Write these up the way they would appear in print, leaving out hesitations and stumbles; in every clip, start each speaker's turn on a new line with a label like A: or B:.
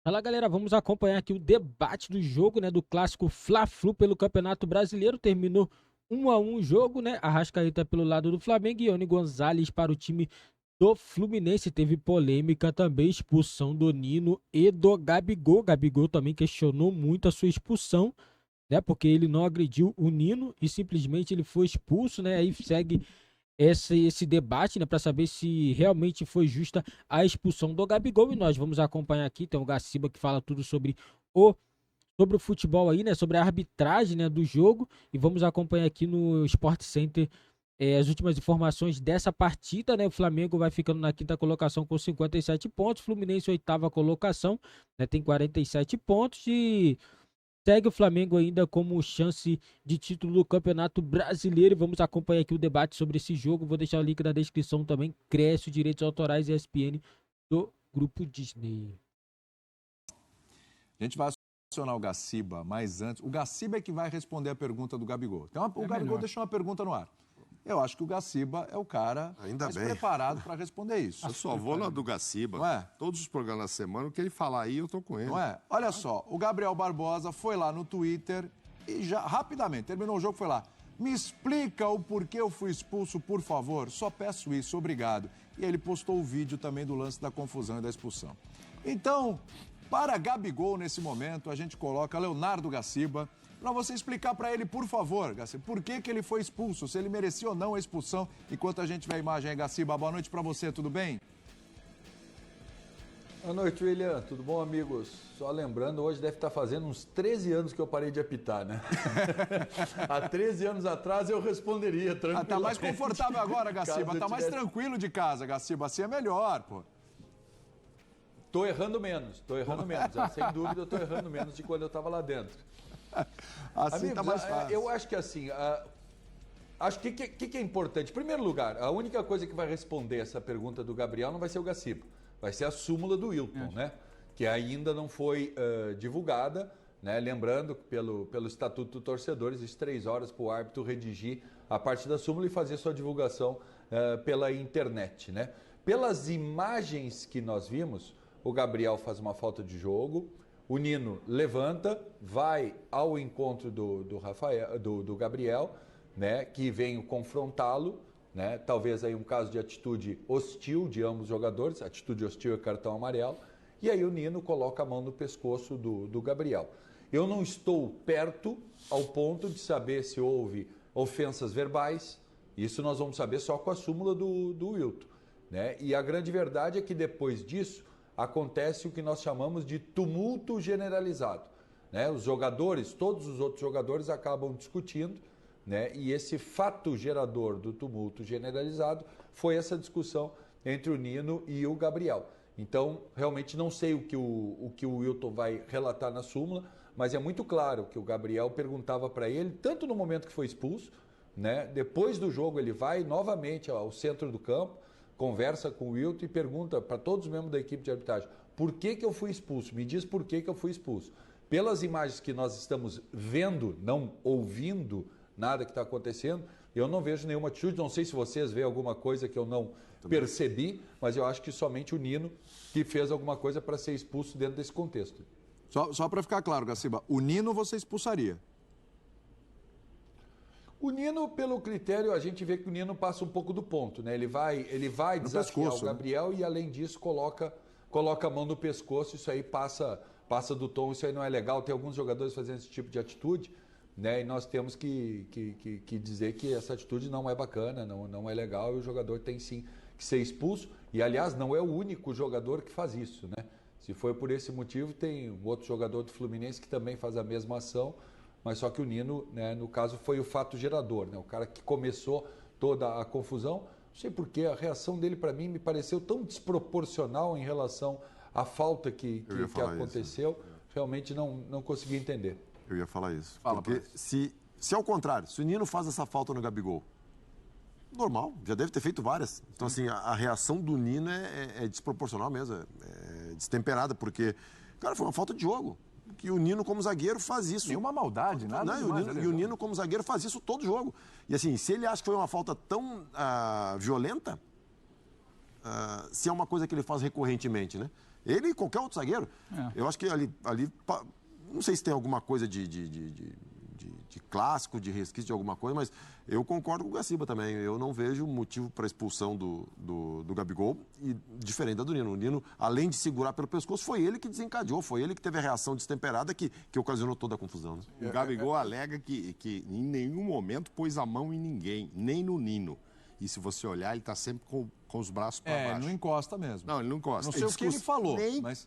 A: Fala galera, vamos acompanhar aqui o debate do jogo, né, do clássico Fla-Flu pelo Campeonato Brasileiro. Terminou 1-1 o jogo, né? Arrascaeta pelo lado do Flamengo e Ione Gonzalez para o time do Fluminense. Teve polêmica também, expulsão do Nino e do Gabigol. Gabigol também questionou muito a sua expulsão, né? Porque ele não agrediu o Nino e simplesmente ele foi expulso, né? Aí segue esse debate, né, para saber se realmente foi justa a expulsão do Gabigol. E nós vamos acompanhar aqui, tem o Gaciba que fala tudo o sobre o futebol aí, né, sobre a arbitragem, né, do jogo, e vamos acompanhar aqui no Sport Center as últimas informações dessa partida, né? O Flamengo vai ficando na quinta colocação com 57 pontos, Fluminense oitava colocação, né, tem 47 pontos e segue o Flamengo ainda como chance de título do Campeonato Brasileiro. E vamos acompanhar aqui o debate sobre esse jogo. Vou deixar o link na descrição também. Cresce direitos autorais ESPN do Grupo Disney.
B: A gente vai acionar o Gaciba, mas antes... O Gaciba é que vai responder a pergunta do Gabigol. Então, o Gabigol
C: melhor.
B: deixou uma pergunta no ar. Eu acho que o Gaciba é o cara mais preparado para responder isso.
C: Eu só vou na do Gaciba.
B: Não é?
C: Todos os programas da semana, o que ele falar aí, eu tô com ele.
B: Não é? Olha só, o Gabriel Barbosa foi lá no Twitter e já, rapidamente, terminou o jogo, foi lá. Me explica o porquê eu fui expulso, por favor. Só peço isso, obrigado. E ele postou o vídeo também do lance da confusão e da expulsão. Então, para Gabigol, nesse momento, a gente coloca Leonardo Gaciba para você explicar para ele, por favor, Gaciba, por que ele foi expulso, se ele merecia ou não a expulsão. Enquanto a gente vê a imagem aí, Gaciba, boa noite para você, tudo bem?
D: Boa noite, William. Tudo bom, amigos? Só lembrando, hoje deve estar fazendo uns 13 anos que eu parei de apitar, né? Há 13 anos atrás eu responderia tranquilo.
B: Tá mais confortável agora, Gaciba. Tá mais tranquilo de casa, Gaciba. Assim é melhor, pô.
D: Tô errando menos. Sem dúvida, eu tô errando menos de quando eu estava lá dentro.
B: Assim
D: amigos,
B: tá mais fácil.
D: Eu acho que assim, acho que o que é importante? Em primeiro lugar, a única coisa que vai responder essa pergunta do Gabriel não vai ser o Gaciba. Vai ser a súmula do Wilton, né? Que ainda não foi divulgada, né? Lembrando que pelo Estatuto do Torcedor, existe 3 horas para o árbitro redigir a parte da súmula e fazer sua divulgação pela internet, né? Pelas imagens que nós vimos, o Gabriel faz uma falta de jogo, o Nino levanta, vai ao encontro do Gabriel, né? Que vem confrontá-lo. Né? Talvez aí um caso de atitude hostil de ambos os jogadores, atitude hostil é cartão amarelo, e aí o Nino coloca a mão no pescoço do Gabriel. Eu não estou perto ao ponto de saber se houve ofensas verbais, isso nós vamos saber só com a súmula do Wilton. Né? E a grande verdade é que depois disso acontece o que nós chamamos de tumulto generalizado. Né? Os jogadores, todos os outros jogadores acabam discutindo, né? E esse fato gerador do tumulto generalizado foi essa discussão entre o Nino e o Gabriel. Então, realmente não sei o que o Wilton vai relatar na súmula, mas é muito claro que o Gabriel perguntava para ele, tanto no momento que foi expulso, né? Depois do jogo ele vai novamente ao centro do campo, conversa com o Wilton e pergunta para todos os membros da equipe de arbitragem, por que eu fui expulso? Me diz por que eu fui expulso. Pelas imagens que nós estamos vendo, não ouvindo, nada que está acontecendo, eu não vejo nenhuma atitude, não sei se vocês veem alguma coisa que eu não percebi, mas eu acho que somente o Nino que fez alguma coisa para ser expulso dentro desse contexto.
B: Só para ficar claro, Gaciba, o Nino você expulsaria?
D: O Nino, pelo critério, a gente vê que o Nino passa um pouco do ponto, né? Ele vai desafiar
B: pescoço,
D: o Gabriel, né? E além disso coloca a mão no pescoço, isso aí passa do tom, isso aí não é legal, tem alguns jogadores fazendo esse tipo de atitude, né? E nós temos que dizer que essa atitude não é bacana, não é legal, e o jogador tem sim que ser expulso. E, aliás, não é o único jogador que faz isso, né? Se foi por esse motivo, tem um outro jogador do Fluminense que também faz a mesma ação, mas só que o Nino, né, no caso, foi o fato gerador, né? O cara que começou toda a confusão. Não sei porquê, a reação dele, para mim, me pareceu tão desproporcional em relação à falta que aconteceu. Realmente não consegui entender.
E: Eu ia falar isso.
B: Fala,
E: porque se ao contrário, se o Nino faz essa falta no Gabigol, normal, já deve ter feito várias. Então, assim, a reação do Nino é desproporcional mesmo, é destemperada, porque, cara, foi uma falta de jogo. Que o Nino, como zagueiro, faz isso.
B: Nenhuma maldade, nada
E: Não, e o Nino, como zagueiro, faz isso todo jogo. E, assim, se ele acha que foi uma falta tão violenta, se é uma coisa que ele faz recorrentemente, né? Ele e qualquer outro zagueiro. Eu acho que ali não sei se tem alguma coisa de clássico, de resquício de alguma coisa, mas eu concordo com o Gaciba também. Eu não vejo motivo para a expulsão do Gabigol, e diferente da do Nino. O Nino, além de segurar pelo pescoço, foi ele que desencadeou, foi ele que teve a reação destemperada que ocasionou toda a confusão. Né?
C: O Gabigol alega que em nenhum momento pôs a mão em ninguém, nem no Nino. E se você olhar, ele está sempre com os braços para baixo.
B: Não encosta mesmo.
C: Não, ele não encosta.
B: Não sei o que ele falou, mas...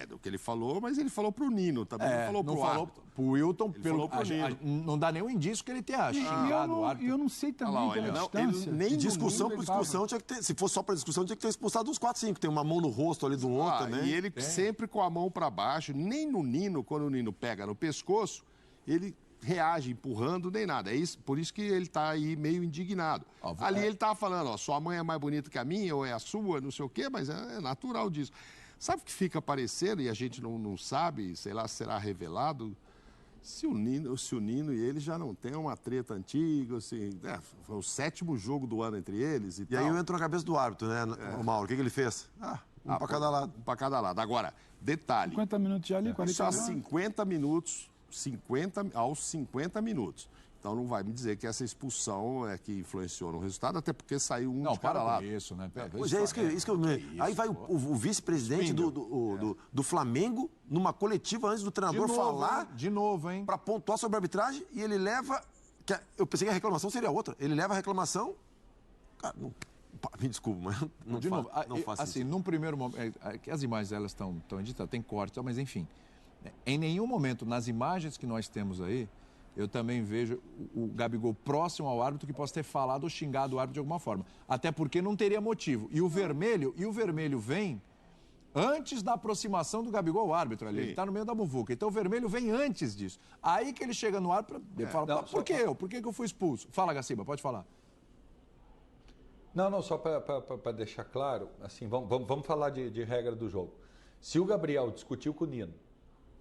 C: do que ele falou, mas ele falou pro Nino também, não falou pro árbitro.
B: Pro Wilton,
C: falou pro Nino.
B: não dá nenhum indício que ele tenha xingado o árbitro.
F: E eu não sei também pela distância.
E: Nem discussão por discussão, tinha que ter, se fosse só para discussão, tinha que ter expulsado uns 4, 5. Tem uma mão no rosto ali do outro também.
C: E ele sempre com a mão para baixo, nem no Nino, quando o Nino pega no pescoço, ele reage empurrando nem nada. É isso, por isso que ele está aí meio indignado. Ali ele estava falando, sua mãe é mais bonita que a minha, ou é a sua, não sei o quê, mas é natural disso. Sabe o que fica parecendo, e a gente não sabe, sei lá, será revelado, se o Nino e ele já não tem uma treta antiga, assim, foi o 7º jogo do ano entre eles e tal.
E: Aí eu entro na cabeça do árbitro, né, o Mauro? O que ele fez? Um para cada lado.
C: Um para cada lado. Agora, detalhe.
F: 50 minutos já ali, 40
C: minutos. 50 minutos. Aos 50 minutos. Então não vai me dizer que essa expulsão é que influenciou no resultado, até porque saiu de cada lado.
B: Isso, né?
E: Pois é, isso que eu... Aí vai o vice-presidente do Flamengo numa coletiva antes do treinador falar...
B: De novo, hein?
E: Para pontuar sobre a arbitragem, e ele leva... Eu pensei que a reclamação seria outra. Ele leva a reclamação... Cara, me desculpa, mas não faça
B: assim,
E: isso.
B: num primeiro momento... As imagens, elas estão editadas, tem corte, mas enfim... Em nenhum momento, nas imagens que nós temos aí, eu também vejo o Gabigol próximo ao árbitro que possa ter falado ou xingado o árbitro de alguma forma. Até porque não teria motivo. E o vermelho vem antes da aproximação do Gabigol ao árbitro ali. Ele está no meio da muvuca. Então o vermelho vem antes disso. Aí que ele chega no árbitro e fala, por que eu? Por que eu fui expulso? Fala, Gaciba, pode falar.
D: Não, só para deixar claro, assim, vamos falar de regra do jogo. Se o Gabriel discutiu com o Nino,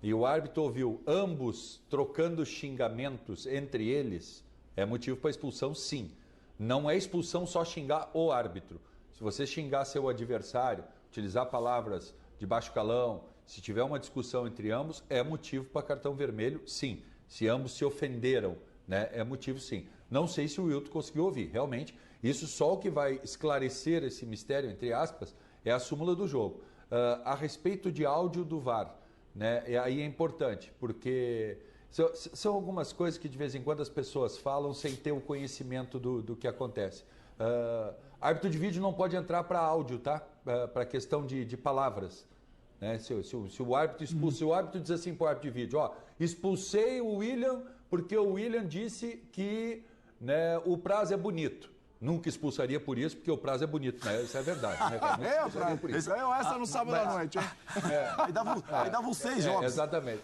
D: e o árbitro ouviu ambos trocando xingamentos entre eles, é motivo para expulsão, sim. Não é expulsão só xingar o árbitro. Se você xingar seu adversário, utilizar palavras de baixo calão, se tiver uma discussão entre ambos, é motivo para cartão vermelho, sim. Se ambos se ofenderam, né, é motivo, sim. Não sei se o Wilton conseguiu ouvir, realmente. Isso só o que vai esclarecer esse mistério, entre aspas, é a súmula do jogo. A respeito de áudio do VAR, né? E aí é importante, porque são algumas coisas que de vez em quando as pessoas falam sem ter o conhecimento do que acontece. Árbitro de vídeo não pode entrar para áudio, tá? Para questão de palavras. Né? Se o árbitro expulsa, se o árbitro diz assim para o árbitro de vídeo, expulsei o William porque o William disse que, né, o prazo é bonito. Nunca expulsaria por isso, porque o prazo é bonito, né? Isso é verdade. Né?
B: Isso ganhou essa no sábado à noite, hein?
E: Aí davam 6 jogos.
D: Exatamente.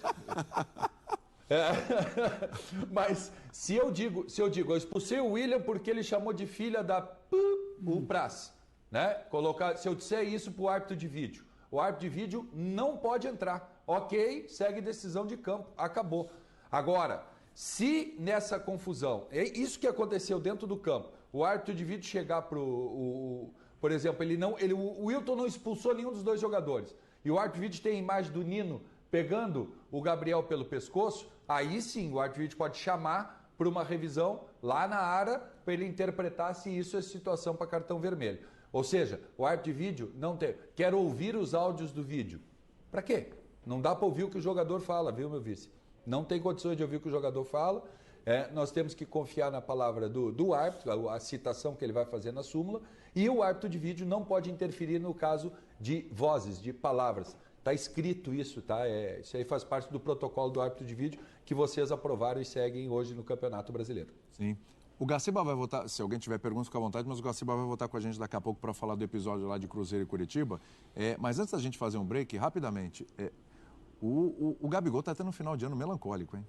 D: Mas se eu digo, eu expulsei o William porque ele chamou de filha da o Praz, né? Se eu disser isso para o árbitro de vídeo, o árbitro de vídeo não pode entrar. Ok, segue decisão de campo, acabou. Agora, se nessa confusão, é isso que aconteceu dentro do campo, o árbitro de vídeo chegar por exemplo, o Wilton não expulsou nenhum dos dois jogadores, e o árbitro de vídeo tem a imagem do Nino pegando o Gabriel pelo pescoço, aí sim o árbitro de vídeo pode chamar para uma revisão lá na área para ele interpretar se isso é situação para cartão vermelho. Ou seja, o árbitro de vídeo não tem. Quero ouvir os áudios do vídeo. Para quê? Não dá para ouvir o que o jogador fala, viu, meu vice? Não tem condições de ouvir o que o jogador fala. Nós temos que confiar na palavra do árbitro, a citação que ele vai fazer na súmula, e o árbitro de vídeo não pode interferir no caso de vozes, de palavras. Está escrito isso, tá? Isso aí faz parte do protocolo do árbitro de vídeo que vocês aprovaram e seguem hoje no Campeonato Brasileiro.
B: Sim. O Gaciba vai voltar, se alguém tiver perguntas, fica à vontade, mas o Gaciba vai voltar com a gente daqui a pouco para falar do episódio lá de Cruzeiro e Curitiba. Mas antes da gente fazer um break, rapidamente, o Gabigol está tendo um final de ano melancólico, hein?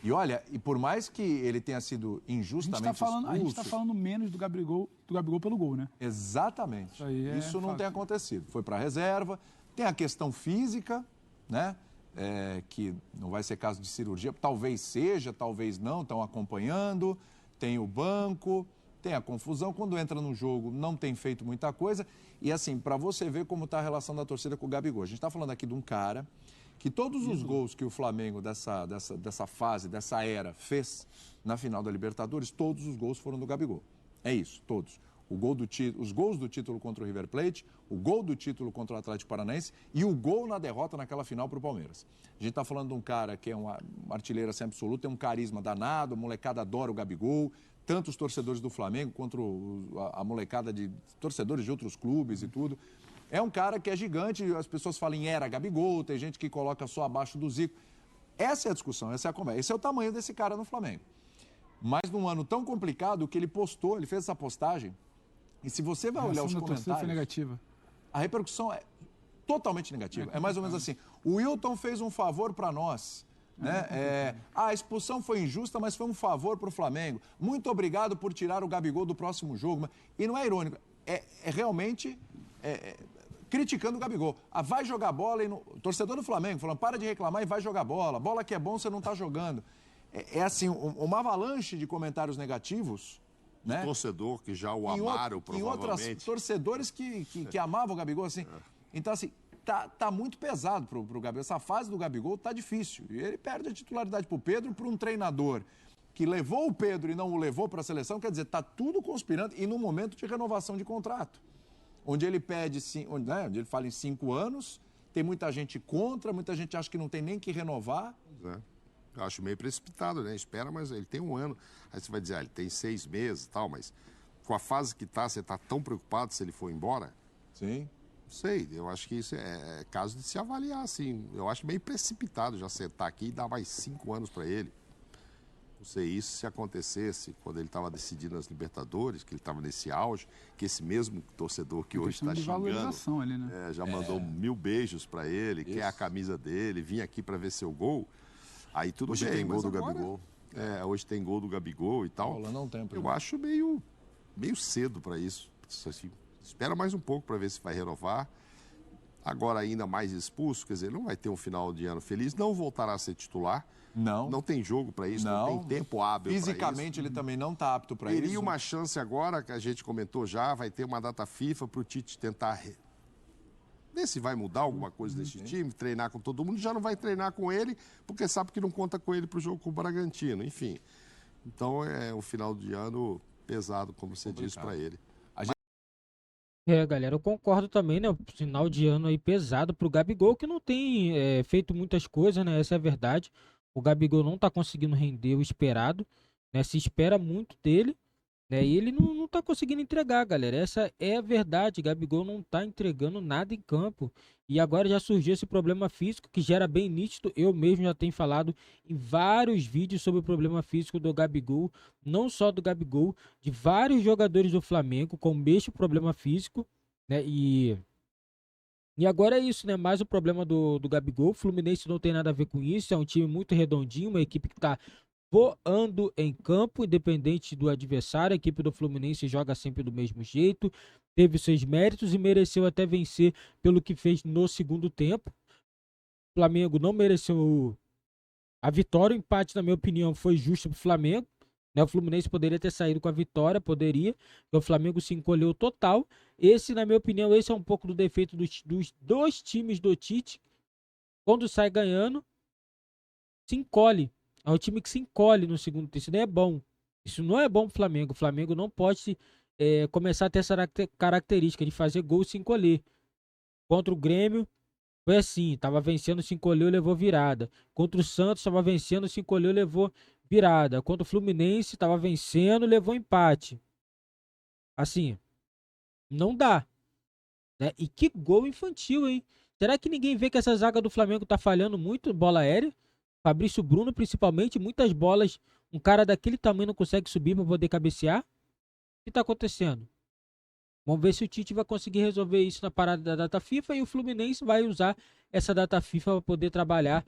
B: E olha, e por mais que ele tenha sido injustamente expulso...
F: A gente está falando menos do Gabigol pelo gol, né?
B: Exatamente. Isso não tem acontecido. Foi para a reserva, tem a questão física, né? Que não vai ser caso de cirurgia, talvez seja, talvez não, estão acompanhando, tem o banco, tem a confusão. Quando entra no jogo, não tem feito muita coisa. E assim, para você ver como está a relação da torcida com o Gabigol. A gente está falando aqui de um cara que todos os gols que o Flamengo dessa fase, dessa era, fez na final da Libertadores, todos os gols foram do Gabigol. É isso, todos. Os gols do título contra o River Plate, o gol do título contra o Atlético Paranaense e o gol na derrota naquela final para o Palmeiras. A gente está falando de um cara que é um artilheiro assim, absoluto, tem um carisma danado, a molecada adora o Gabigol, tanto os torcedores do Flamengo quanto a molecada de torcedores de outros clubes e tudo. É um cara que é gigante, as pessoas falam em era Gabigol, tem gente que coloca só abaixo do Zico. Essa é a discussão, essa é a conversa. Esse é o tamanho desse cara no Flamengo. Mas num ano tão complicado que ele postou, ele fez essa postagem, e se você vai olhar os comentários,
F: foi negativa.
B: a repercussão é totalmente negativa. É mais ou menos assim, o Wilton fez um favor para nós. Né? A expulsão foi injusta, mas foi um favor para o Flamengo. Muito obrigado por tirar o Gabigol do próximo jogo. E não é irônico, é realmente criticando o Gabigol. Vai jogar bola, o torcedor do Flamengo falando, para de reclamar e vai jogar bola. Bola que é bom, você não está jogando. É assim, uma avalanche de comentários negativos. Né?
C: Torcedor que já o amaram, provavelmente.
B: Em outros torcedores que amavam o Gabigol, assim. Então, assim, tá muito pesado pro Gabigol. Essa fase do Gabigol tá difícil. E ele perde a titularidade pro Pedro, para um treinador que levou o Pedro e não o levou para a seleção. Quer dizer, tá tudo conspirando e no momento de renovação de contrato. Onde ele pede, onde ele fala em 5 anos, tem muita gente contra, muita gente acha que não tem nem que renovar.
C: Eu acho meio precipitado, né? Espera, mas ele tem 1 ano. Aí você vai dizer, ele tem 6 meses e tal, mas com a fase que tá, você tá tão preocupado se ele for embora?
B: Sim.
C: Não sei, eu acho que isso é caso de se avaliar, assim. Eu acho meio precipitado já sentar aqui e dar mais 5 anos para ele. Não sei, isso se acontecesse quando ele estava decidindo as Libertadores, que ele estava nesse auge, que esse mesmo torcedor que hoje está xingando,
F: ali, né?
C: já mandou 1000 beijos para ele, quer a camisa dele, vinha aqui para ver seu gol. Aí tudo
E: hoje
C: bem,
E: tem gol do
C: agora,
E: Gabigol.
C: Hoje tem gol do Gabigol e tal.
B: Não tem,
C: eu acho meio cedo para isso. Assim, espera mais um pouco para ver se vai renovar. Agora ainda mais expulso, quer dizer, não vai ter um final de ano feliz, não voltará a ser titular. Não tem jogo para isso, não tem tempo hábil para isso.
B: Fisicamente ele também não está apto para isso.
C: Teria uma chance agora, que a gente comentou já, vai ter uma data FIFA para o Tite tentar ver se vai mudar alguma coisa desse time, treinar com todo mundo, já não vai treinar com ele, porque sabe que não conta com ele para o jogo com o Bragantino, enfim. Então é um final de ano pesado, como você disse, para ele.
A: Galera, eu concordo também, né? O final de ano aí pesado pro Gabigol, que não tem feito muitas coisas, né? Essa é a verdade. O Gabigol não tá conseguindo render o esperado, né? Se espera muito dele, né? E ele não tá conseguindo entregar, galera. Essa é a verdade. Gabigol não tá entregando nada em campo. E agora já surgiu esse problema físico que já era bem nítido. Eu mesmo já tenho falado em vários vídeos sobre o problema físico do Gabigol. Não só do Gabigol, de vários jogadores do Flamengo com o mesmo problema físico, né? E agora é isso, né? Mais o problema do Gabigol. O Fluminense não tem nada a ver com isso. É um time muito redondinho, uma equipe que tá voando em campo, independente do adversário. A equipe do Fluminense joga sempre do mesmo jeito, teve seus méritos e mereceu até vencer pelo que fez no segundo tempo. O Flamengo não mereceu a vitória, o empate, na minha opinião, foi justo pro Flamengo, né? O Fluminense poderia ter saído com a vitória, poderia, o Flamengo se encolheu total. Esse, na minha opinião, esse é um pouco do defeito dos dois times do Tite. Quando sai ganhando, se encolhe. É um time que se encolhe no segundo tempo. Isso não é bom. Isso não é bom pro Flamengo. O Flamengo não pode começar a ter essa característica de fazer gol e se encolher. Contra o Grêmio, foi assim. Tava vencendo, se encolheu, levou virada. Contra o Santos, tava vencendo, se encolheu, levou virada. Contra o Fluminense, tava vencendo, levou empate. Assim, não dá. Né? E que gol infantil, hein? Será que ninguém vê que essa zaga do Flamengo tá falhando muito bola aérea? Fabrício Bruno, principalmente, muitas bolas. Um cara daquele tamanho não consegue subir para poder cabecear. O que está acontecendo? Vamos ver se o Tite vai conseguir resolver isso na parada da data FIFA e o Fluminense vai usar essa data FIFA para poder trabalhar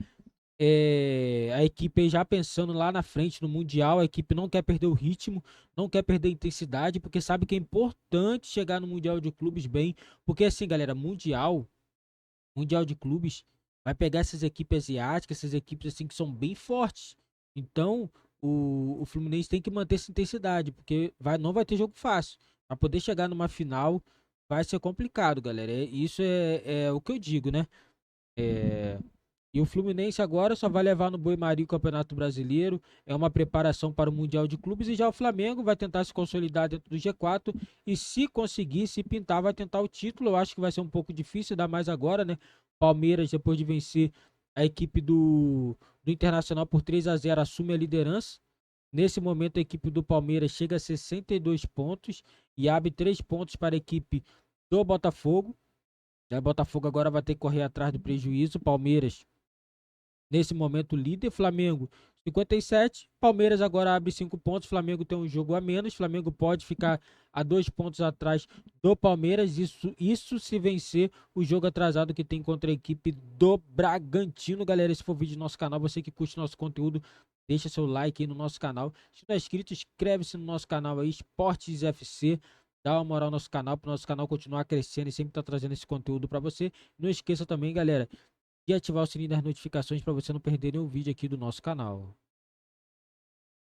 A: a equipe já pensando lá na frente no Mundial. A equipe não quer perder o ritmo, não quer perder a intensidade, porque sabe que é importante chegar no Mundial de Clubes bem. Porque assim, galera, Mundial de Clubes vai pegar essas equipes asiáticas, essas equipes assim que são bem fortes. Então, o Fluminense tem que manter essa intensidade, porque não vai ter jogo fácil. Para poder chegar numa final vai ser complicado, galera. Isso é o que eu digo, né? E o Fluminense agora só vai levar no Boi-Maria o Campeonato Brasileiro. É uma preparação para o Mundial de Clubes. E já o Flamengo vai tentar se consolidar dentro do G4. E se conseguir, se pintar, vai tentar o título. Eu acho que vai ser um pouco difícil, ainda mais agora, né? Palmeiras, depois de vencer a equipe do Internacional por 3-0, assume a liderança. Nesse momento, a equipe do Palmeiras chega a 62 pontos e abre 3 pontos para a equipe do Botafogo. O Botafogo agora vai ter que correr atrás do prejuízo. Palmeiras, nesse momento, líder. Flamengo, 57. Palmeiras agora abre 5 pontos. Flamengo tem um jogo a menos. Flamengo pode ficar a 2 pontos atrás do Palmeiras. Isso se vencer o jogo atrasado que tem contra a equipe do Bragantino. Galera, esse foi o vídeo do nosso canal. Você que curte nosso conteúdo, deixa seu like aí no nosso canal. Se não é inscrito, inscreve-se no nosso canal aí, Esportes FC. Dá uma moral no nosso canal, para o nosso canal continuar crescendo e sempre estar trazendo esse conteúdo para você. Não esqueça também, galera, de ativar o sininho das notificações para você não perder nenhum vídeo aqui do nosso canal.